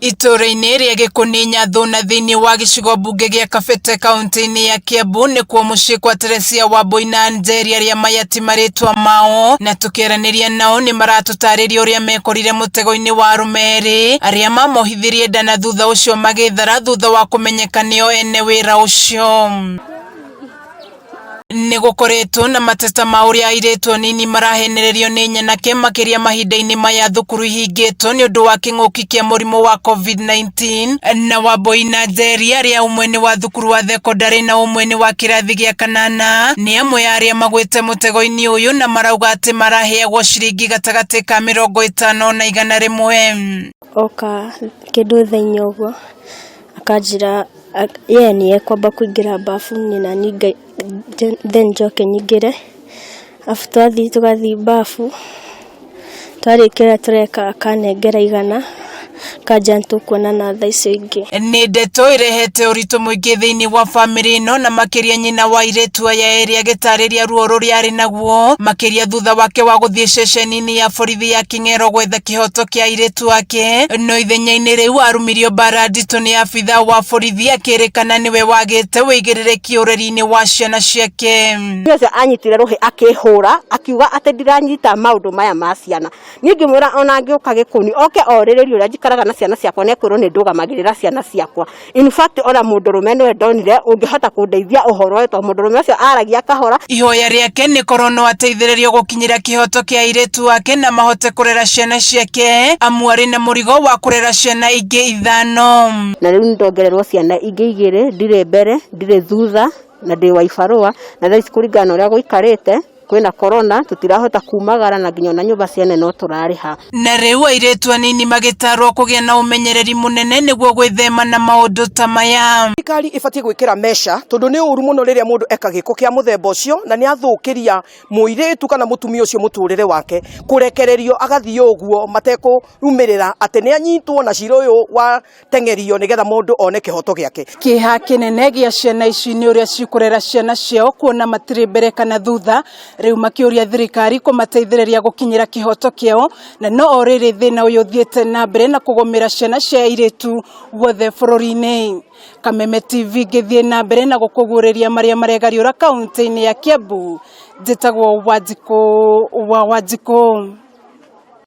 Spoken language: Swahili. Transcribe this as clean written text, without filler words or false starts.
Itura-inĩ rĩa Gĩkũninya Thũna thĩinĩ wa gĩcigo mbunge gĩa Kabete kaunti-inĩ ya Kiambu nĩkuo mũciĩ kwa Teresia Wambui na Njeri arĩa mayati marĩtwa mao, na tũkĩaranĩria nao nĩ maratũtarĩria ũrĩa mekorire mũtego-inĩ wa arũme erĩ arĩa mamohithirie nda na thutha ũcio magĩthara thutha wa kũmenyeka nĩo ene wĩra ũcio. Nĩgũkoretwo na mateta ma ũrĩa airĩtu anini marahenererio nĩ nyanake makĩria mahinda-inĩ maya thukuru ihingĩtwo nĩ ũndũ wa kĩng'ũki kĩa mũrimũ wa COVID-19, na Wambui na Njeri arĩa ũmwe nĩ wa thukuru wa thekondarĩ na ũmwe nĩ wa kĩrathi gĩa kanana nĩ amwe arĩa magwĩte mũtego-inĩ ũyũ na marauga atĩ maraheagwo ciringi gatagatĩ ka 50 na 100. Oka kĩndũ thĩinĩ ũguo akanjĩra ye nĩ ekwamba kũingĩra bafu na ninga then njoke nyingĩre afu tũgathiĩ bafu twarĩkĩra tũreka akanengera 100 kanja tũkuonana thaa icio ingĩ. Nĩ ndeto ĩrehete ũritũ mũingĩ thĩinĩ wa bamĩrĩ ĩno na makĩria nyina wa airĩtu aya erĩ agĩtarĩria ruo rũrĩa arĩ naguo makĩria thutha wake wa gũthiĩ ceceni-inĩ ya borithi ya King'ero gwetha kĩhoto kĩa airĩtu ake, no ithenya-inĩ rĩu arumirio mbara nditũ nĩ abitha wa borithi akĩrĩkana nĩwe wagĩte wĩigĩrĩrĩki ũreri-inĩ wa ciana ciake. Ũcio anyitire rũhĩ akĩhũra akiuga atĩ ndiranyita maũndũ maya ma ciana. Niĩ ngĩmwĩra ona angĩũka Gĩkũni oke orĩrĩrio ũrĩa njikaraga na ciana ciakwa nekwĩrwo nĩ ndũgamagĩrĩra ciana ciakwa. In fact ona mũndũrũme nĩwe ndonire ũngĩhota kũndeithia ũhoro ũyũ tondũ mũndũrũme ũcio aragia kahora. Ihoya rĩake nĩ korwo no ateithĩrĩrio gũkinyĩra kĩhoto kĩa airĩtu ake na mahote kũrera ciana ciake amu arĩ na mũrigo wa kũrera ciana ingĩ 5. Na rĩu ndongererwo ciana ingĩ 2 ndirĩ mbere ndirĩ thutha na ndĩ wa ibarũa na thaa ici kũringana na ũrĩa gũikarĩte kwĩna corona tutirahota kumagara na nginya na nyũmba ciene no tũrarĩha. Na rĩu airĩtu anini magĩtarwo kũgĩa na ũmenyereri mũnene nĩguo gwĩthema na maũndũ ta maya. Thirikari ĩbatiĩ gwĩkĩra mesha tondũ nĩ ũru mũno rĩrĩa mũndũ eka gĩko kĩa mũthemba ũcio na nĩ athũkĩria mũirĩtu kana mũtumia ũcio mũtũrĩre wake kũrekererio agathiĩ ũguo matekũrumĩrĩra atĩ nĩ anyitwo na cira ũyũ wa tengerio nĩgetha mũndũ one kĩhoto gĩake. Kĩeha kĩnene gĩa ciana ici nĩ ũrĩa cikũrera ciana ciao kuona matirĩ mbere kana thutha, rĩu makĩũria thirikari kũmateithĩrĩria gũkinyĩra kĩhoto kĩao na no orĩrĩ thĩna ũyũ thiĩte na mbere na kũgũmĩra ciana cia airĩtu guothe bũrũri-inĩ. Kameme TV gĩthiĩ na mbere na gũkũguũrĩria marĩa maregariũra kaunti-inĩ ya Kiambu. Njĩtagwo Wanjikũ wa Wanjikũ.